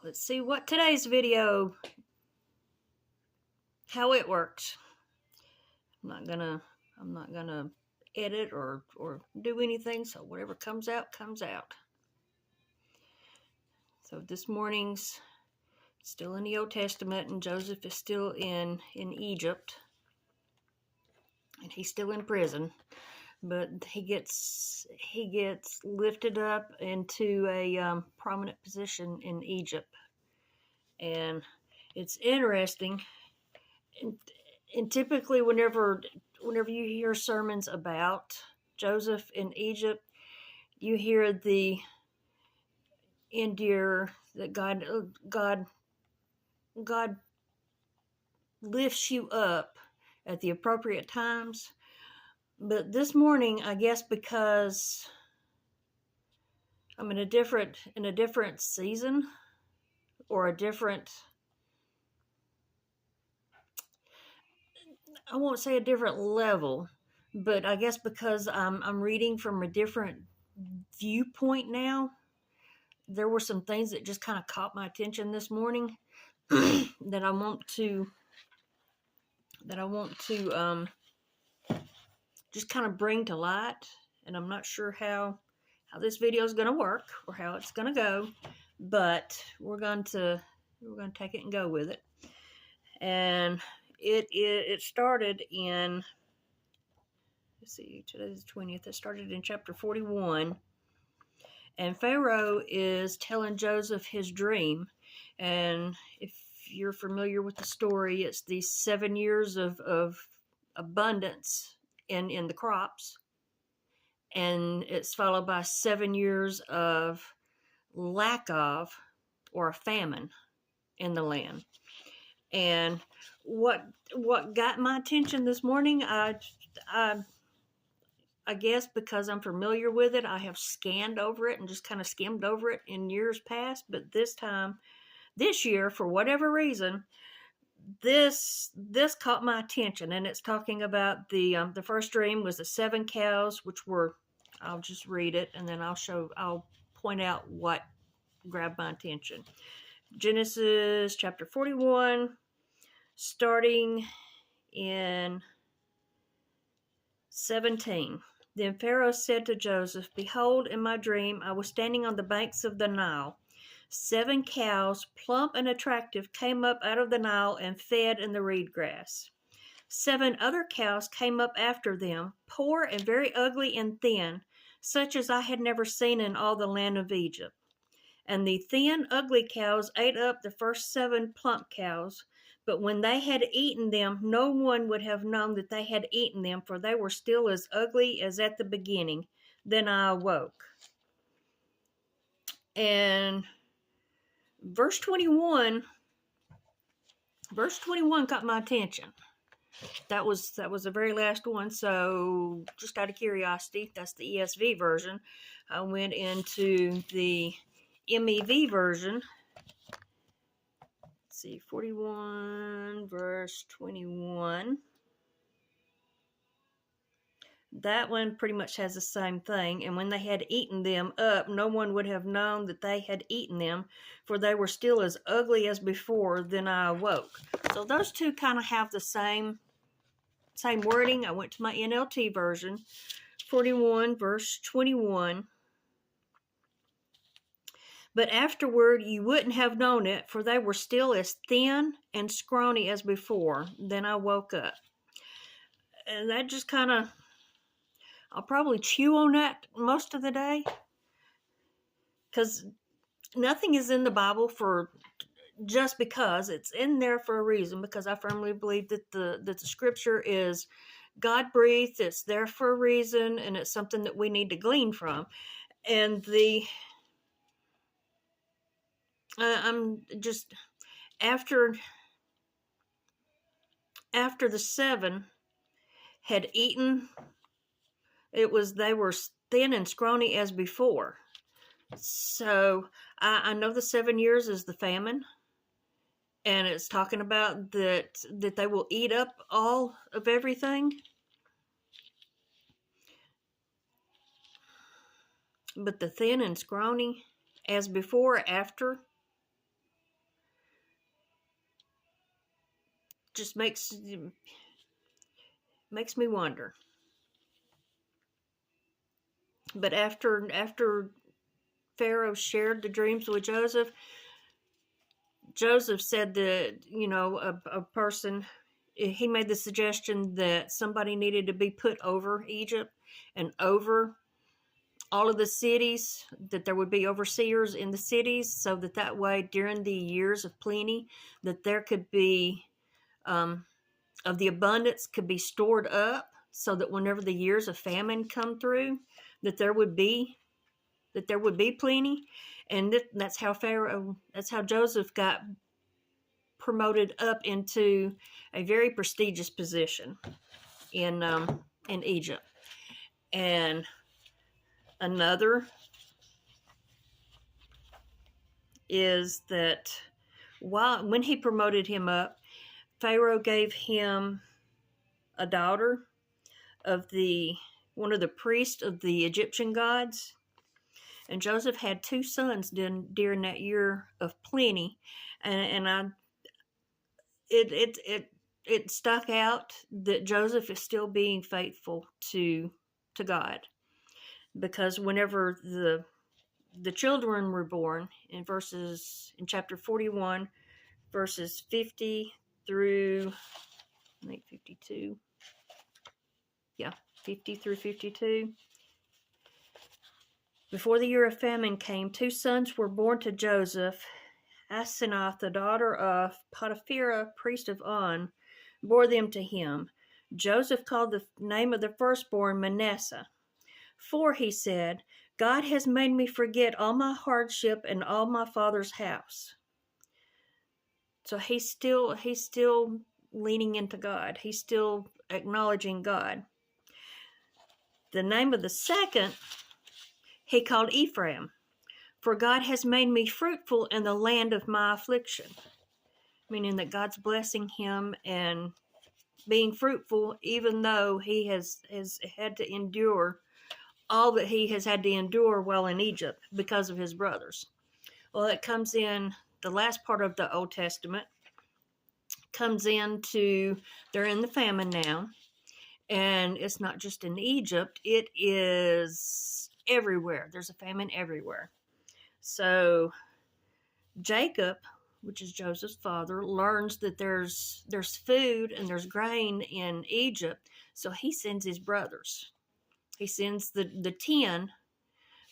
Let's see what today's video, how it works. I'm not gonna edit or do anything, so whatever comes out, comes out. So this morning's still in the Old Testament, and Joseph is still in Egypt, and he's still in prison, but he gets lifted up into a prominent position in Egypt. And it's interesting, and typically whenever you hear sermons about Joseph in Egypt, you hear the endure that God lifts you up at the appropriate times. But this morning, I guess because I'm in a different season, or a different, I won't say a different level, but I guess because I'm reading from a different viewpoint now. There were some things that just kind of caught my attention this morning that I want to just kind of bring to light. And I'm not sure how this video is going to work or how it's going to go, but we're going to take it and go with it. And it started in, let's see, today's the 20th. It started in chapter 41. And Pharaoh is telling Joseph his dream. And if you're familiar with the story, it's these 7 years of abundance in the crops. And it's followed by 7 years of lack of, or a famine in the land. And what got my attention this morning, I guess because I'm familiar with it, I have scanned over it and just kind of skimmed over it in years past. But this year, for whatever reason, this caught my attention. And it's talking about the first dream was the 7 cows, which were, I'll just read it and then I'll point out what grabbed my attention. Genesis chapter 41, starting in 17. Then Pharaoh said to Joseph, "Behold, in my dream I was standing on the banks of the Nile. 7 cows, plump and attractive, came up out of the Nile and fed in the reed grass. 7 other cows came up after them, poor and very ugly and thin, such as I had never seen in all the land of Egypt. And the thin, ugly cows ate up the first 7 plump cows. But when they had eaten them, no one would have known that they had eaten them, for they were still as ugly as at the beginning. Then I awoke." And verse 21 caught my attention. That was the very last one. So just out of curiosity, that's the ESV version. I went into the MEV version. See, 41 verse 21. That one pretty much has the same thing. And when they had eaten them up, no one would have known that they had eaten them, for they were still as ugly as before. Then I awoke. So those two kind of have the same wording. I went to my NLT version, 41 verse 21. But afterward you wouldn't have known it, for they were still as thin and scrawny as before. Then I woke up. And that just kind of, I'll probably chew on that most of the day, because nothing is in the Bible for just because. It's in there for a reason, because I firmly believe that the scripture is God breathed. It's there for a reason, and it's something that we need to glean from. And I'm just, after the 7 had eaten, they were thin and scrawny as before. So I know the 7 years is the famine, and it's talking about that they will eat up all of everything. But the thin and scrawny as before, after just makes me wonder. But after Pharaoh shared the dreams with Joseph, Joseph said that, a person, he made the suggestion that somebody needed to be put over Egypt and over all of the cities, that there would be overseers in the cities, so that way during the years of plenty, that there could be, of the abundance could be stored up, so that whenever the years of famine come through, that there would be plenty. And that's how Joseph got promoted up into a very prestigious position in Egypt. And another is that when he promoted him up, Pharaoh gave him a daughter of one of the priests of the Egyptian gods. And Joseph had 2 sons during that year of plenty, and it stuck out that Joseph is still being faithful to God, because whenever the children were born in chapter 41, verses 50 through 52, 50 through 52. Before the year of famine came, 2 sons were born to Joseph. Asenath, the daughter of Potiphera, priest of On, bore them to him. Joseph called the name of the firstborn Manasseh. For, he said, God has made me forget all my hardship and all my father's house. So he's still leaning into God. He's still acknowledging God. The name of the second he called Ephraim. For God has made me fruitful in the land of my affliction. Meaning that God's blessing him and being fruitful, even though he has had to endure all that he has had to endure while in Egypt because of his brothers. Well, it comes in the last part of the Old Testament, comes into, they're in the famine now, and it's not just in Egypt, it is everywhere. There's a famine everywhere. So Jacob, which is Joseph's father, learns that there's food and there's grain in Egypt, so he sends his brothers. He sends the 10,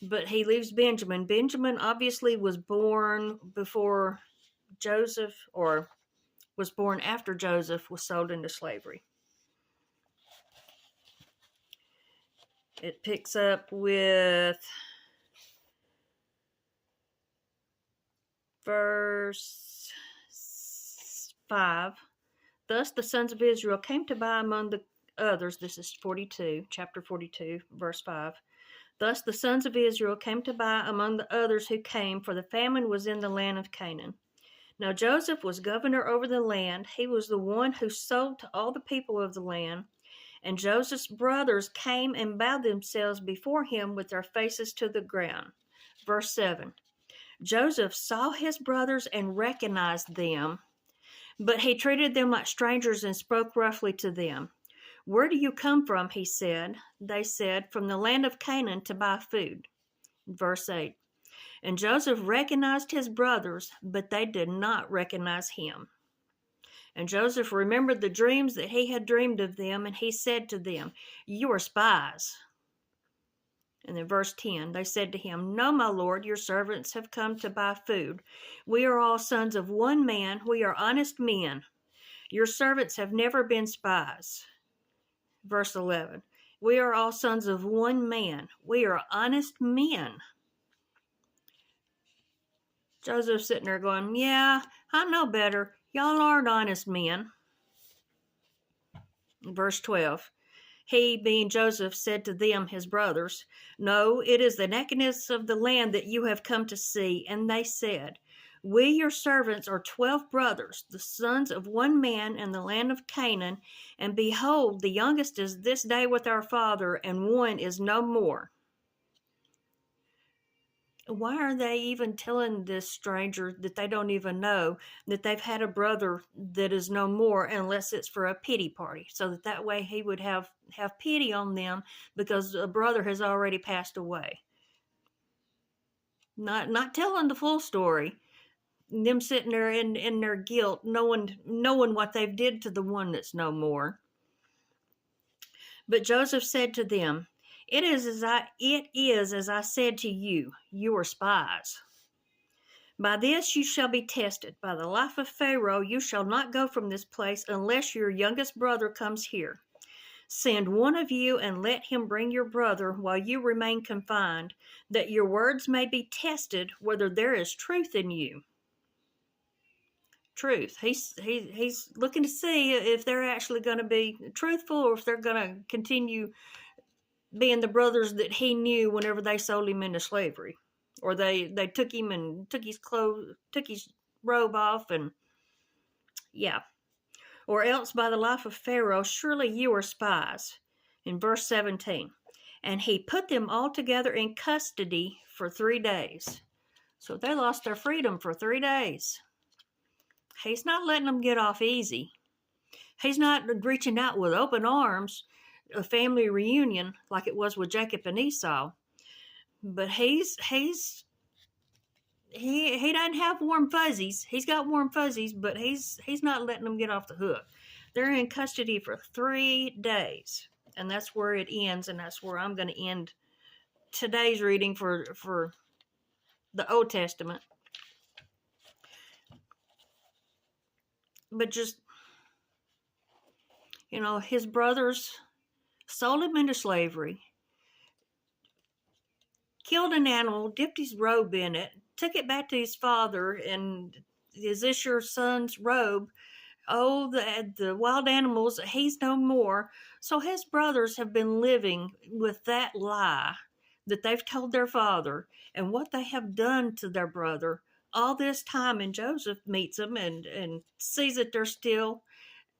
but he leaves Benjamin. Benjamin obviously was born before Joseph, or was born after Joseph was sold into slavery. It picks up with verse 5. Thus the sons of Israel came to buy among the others. This is chapter 42, verse 5. Thus the sons of Israel came to buy among the others who came, for the famine was in the land of Canaan. Now Joseph was governor over the land. He was the one who sold to all the people of the land. And Joseph's brothers came and bowed themselves before him with their faces to the ground. Verse 7. Joseph saw his brothers and recognized them, but he treated them like strangers and spoke roughly to them. Where do you come from? He said. They said, from the land of Canaan to buy food. Verse 8. And Joseph recognized his brothers, but they did not recognize him. And Joseph remembered the dreams that he had dreamed of them, and he said to them, you are spies. And then verse 10, they said to him, no, my lord, your servants have come to buy food. We are all sons of one man. We are honest men. Your servants have never been spies. Verse 11, we are all sons of one man. We are honest men. Joseph's sitting there going, yeah, I know better. Y'all aren't honest men. Verse 12, he, being Joseph, said to them, his brothers, no, it is the nakedness of the land that you have come to see. And they said, we, your servants, are 12 brothers, the sons of one man in the land of Canaan. And behold, the youngest is this day with our father, and one is no more. why are they even telling this stranger that they don't even know that they've had a brother that is no more, unless it's for a pity party, so that way he would have pity on them because a brother has already passed away. Not telling the full story. Them sitting there in their guilt, knowing what they've did to the one that's no more. But Joseph said to them, it is as I said to you, you are spies. By this you shall be tested. By the life of Pharaoh, you shall not go from this place unless your youngest brother comes here. Send one of you and let him bring your brother while you remain confined, that your words may be tested whether there is truth in you. Truth. He's looking to see if they're actually going to be truthful, or if they're going to continue being the brothers that he knew whenever they sold him into slavery, or they took him and took his clothes, took his robe off, and yeah. Or else by the life of Pharaoh, surely you are spies. In verse 17, and he put them all together in custody for 3 days. So they lost their freedom for 3 days. He's not letting them get off easy. He's not reaching out with open arms, a family reunion like it was with Jacob and Esau. But he doesn't have warm fuzzies. He's got warm fuzzies, but he's not letting them get off the hook. They're in custody for 3 days, and that's where it ends, and that's where I'm going to end today's reading for the Old Testament. But just, his brothers sold him into slavery, killed an animal, dipped his robe in it, took it back to his father, and is this your son's robe? Oh, the wild animals, he's no more. So his brothers have been living with that lie that they've told their father, and what they have done to their brother all this time. And Joseph meets them and sees that they're still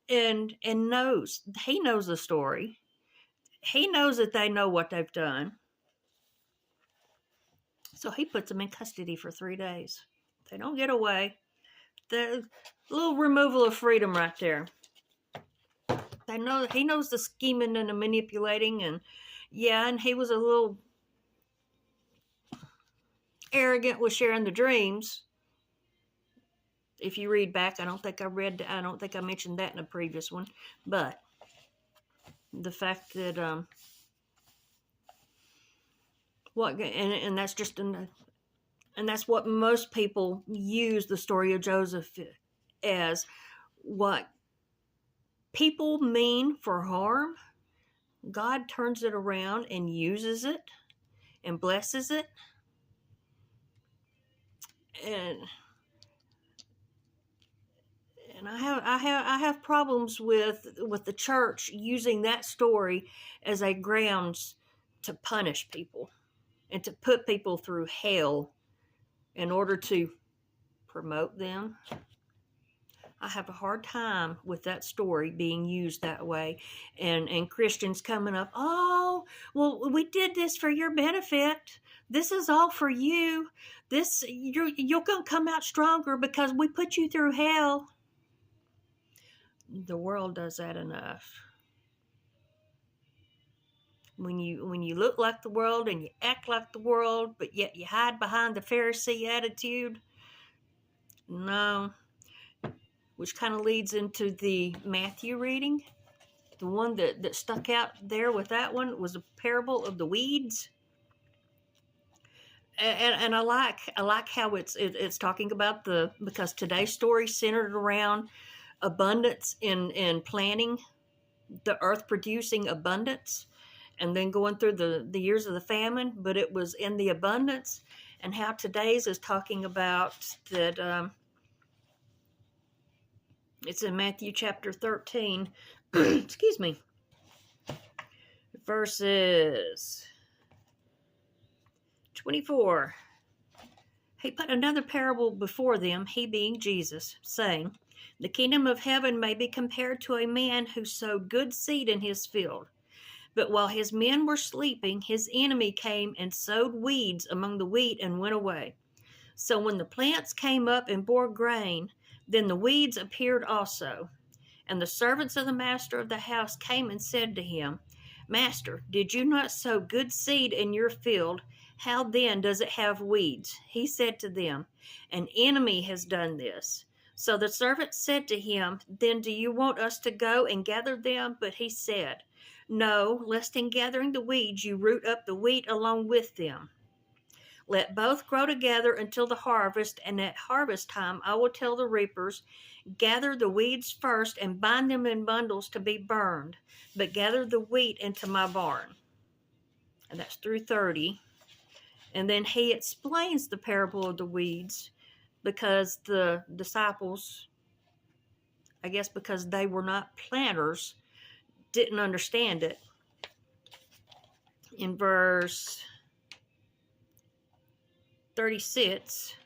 and knows. He knows the story. He knows that they know what they've done. So he puts them in custody for 3 days. They don't get away. The little removal of freedom right there. He knows the scheming and the manipulating, and he was a little arrogant with sharing the dreams. If you read back, I don't think I mentioned that in a previous one, but the fact that and that's just and that's what most people use the story of Joseph as. What people mean for harm, God turns it around and uses it and blesses it. And I have problems with the church using that story as a grounds to punish people and to put people through hell in order to promote them. I have a hard time with that story being used that way, and Christians coming up, oh, well, we did this for your benefit. This is all for you. You're going to come out stronger because we put you through hell. The world does that enough. When you look like the world and you act like the world, but yet you hide behind the Pharisee attitude, no. Which kind of leads into the Matthew reading. The one that stuck out there with that one was a parable of the weeds. And I like how it's talking about because today's story centered around abundance in planting, the earth producing abundance, and then going through the years of the famine, but it was in the abundance. And how today's is talking about that. It's in Matthew chapter 13, excuse me, verses 24. He put another parable before them, he being Jesus, saying, the kingdom of heaven may be compared to a man who sowed good seed in his field. But while his men were sleeping, his enemy came and sowed weeds among the wheat and went away. So when the plants came up and bore grain, then the weeds appeared also. And the servants of the master of the house came and said to him, Master, did you not sow good seed in your field? How then does it have weeds? He said to them, An enemy has done this. So the servants said to him, Then do you want us to go and gather them? But he said, No, lest in gathering the weeds you root up the wheat along with them. Let both grow together until the harvest, and at harvest time I will tell the reapers, Gather the weeds first and bind them in bundles to be burned, but gather the wheat into my barn. And that's through 30. And then he explains the parable of the weeds because the disciples, I guess because they were not planters, didn't understand it. In verse 36,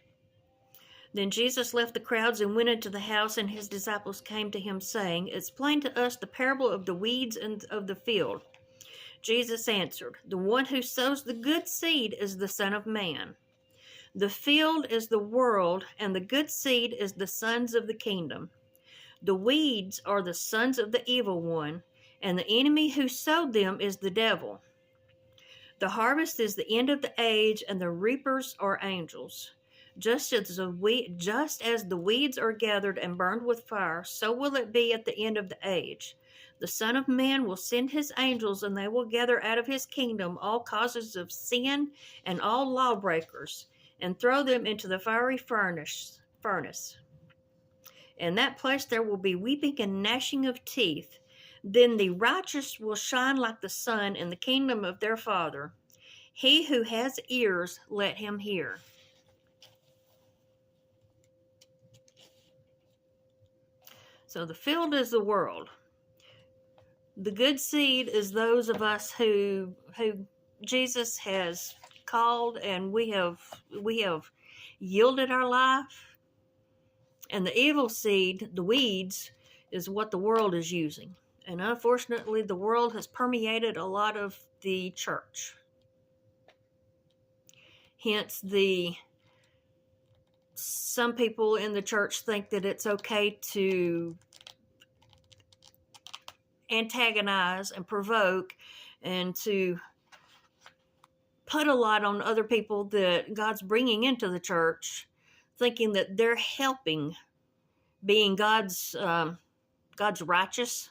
Then Jesus left the crowds and went into the house, and his disciples came to him, saying, Explain to us the parable of the weeds and of the field. Jesus answered, The one who sows the good seed is the Son of Man. The field is the world, and the good seed is the sons of the kingdom. The weeds are the sons of the evil one, and the enemy who sowed them is the devil. The harvest is the end of the age, and the reapers are angels. Just as the weeds are gathered and burned with fire, so will it be at the end of the age. The Son of Man will send his angels, and they will gather out of his kingdom all causes of sin and all lawbreakers, and throw them into the fiery furnace. In that place there will be weeping and gnashing of teeth. Then the righteous will shine like the sun in the kingdom of their Father. He who has ears, let him hear. So the field is the world. The good seed is those of us who Jesus has called, and we have yielded our life. And the evil seed, the weeds, is what the world is using. And unfortunately, the world has permeated a lot of the church. Hence, some people in the church think that it's okay to antagonize and provoke and to put a lot on other people that God's bringing into the church, thinking that they're helping, being God's righteous.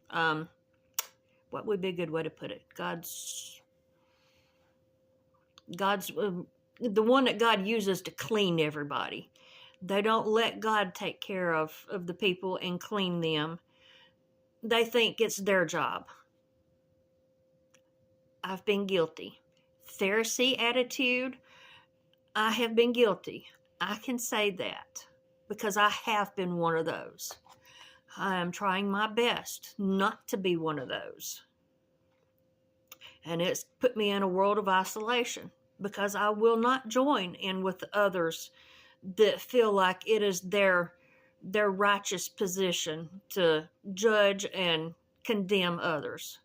What would be a good way to put it? God's the one that God uses to clean everybody. They don't let God take care of the people and clean them. They think it's their job. I've been guilty. Pharisee attitude, I have been guilty. I can say that because I have been one of those. I am trying my best not to be one of those. And it's put me in a world of isolation because I will not join in with others that feel like it is their righteous position to judge and condemn others.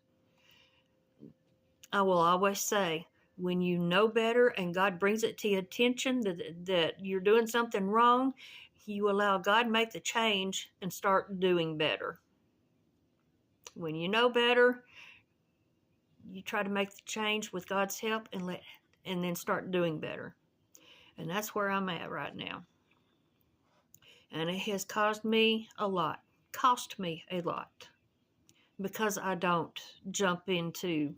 I will always say, when you know better and God brings it to your attention that you're doing something wrong, you allow God to make the change and start doing better. When you know better, you try to make the change with God's help and then start doing better. And that's where I'm at right now. And it has cost me a lot, because I don't jump into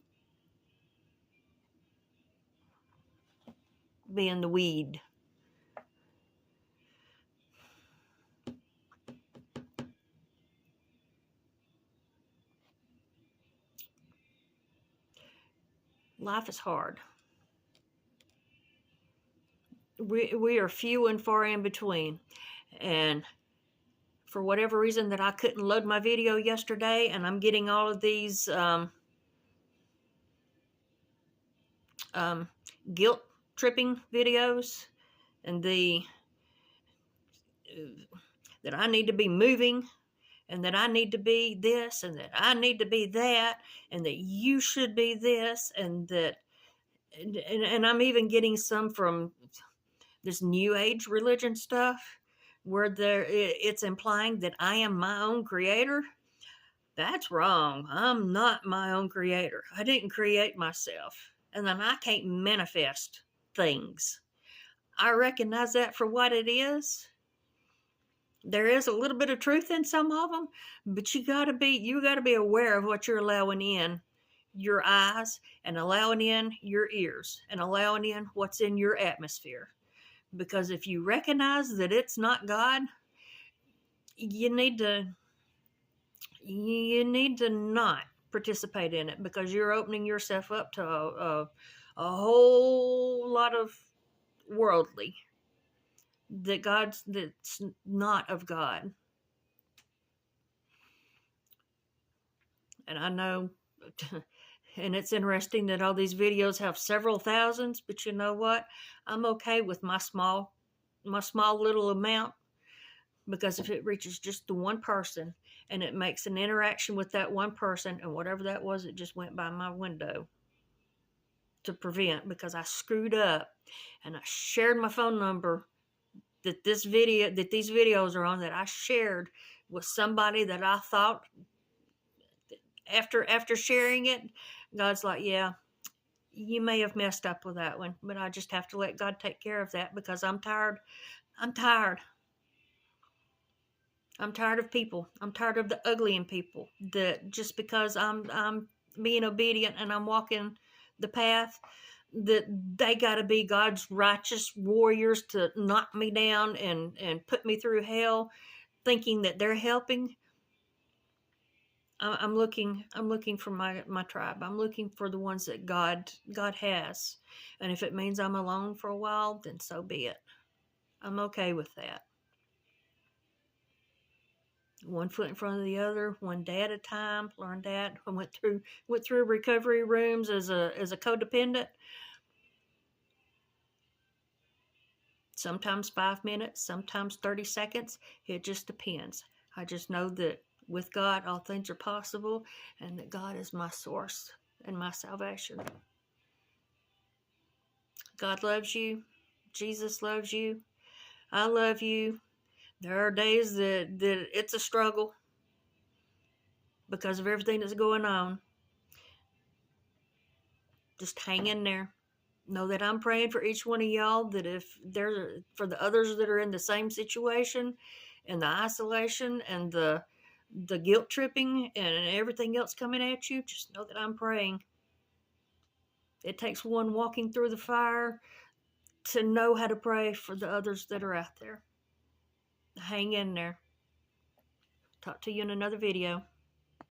being the weed. Life is hard. We are few and far in between. And for whatever reason that I couldn't load my video yesterday, and I'm getting all of these guilt tripping videos, and that I need to be moving and that I need to be this, and that I need to be that, and that you should be this, and that, and I'm even getting some from this new age religion stuff where it's implying that I am my own creator. That's wrong. I'm not my own creator. I didn't create myself. And then I can't manifest things. I recognize that for what it is. There is a little bit of truth in some of them, but you got to be aware of what you're allowing in your eyes, and allowing in your ears, and allowing in what's in your atmosphere. Because if you recognize that it's not God, you need to not participate in it, because you're opening yourself up to a whole lot of worldly that's not of God. And I know, and it's interesting that all these videos have several thousands, but you know what? I'm okay with my small little amount, because if it reaches just the one person and it makes an interaction with that one person, and whatever that was, it just went by my window to prevent, because I screwed up and I shared my phone number that these videos are on, that I shared with somebody that I thought, after sharing it, God's like, yeah, you may have messed up with that one, but I just have to let God take care of that, because I'm tired. I'm tired. I'm tired of people. I'm tired of the ugly in people, that just because I'm being obedient and I'm walking the path, that they got to be God's righteous warriors to knock me down and put me through hell, thinking that they're helping. I'm looking for my tribe. I'm looking for the ones that God has. And if it means I'm alone for a while, then so be it. I'm okay with that. One foot in front of the other, one day at a time. Learned that. I went through recovery rooms as a codependent. Sometimes 5 minutes, sometimes 30 seconds. It just depends. I just know that with God, all things are possible, and that God is my source and my salvation. God loves you. Jesus loves you. I love you. There are days that it's a struggle because of everything that's going on. Just hang in there. Know that I'm praying for each one of y'all, that if there's, for the others that are in the same situation, and the isolation and the guilt tripping and everything else coming at you, just know that I'm praying. It takes one walking through the fire to know how to pray for the others that are out there. Hang in there. Talk to you in another video.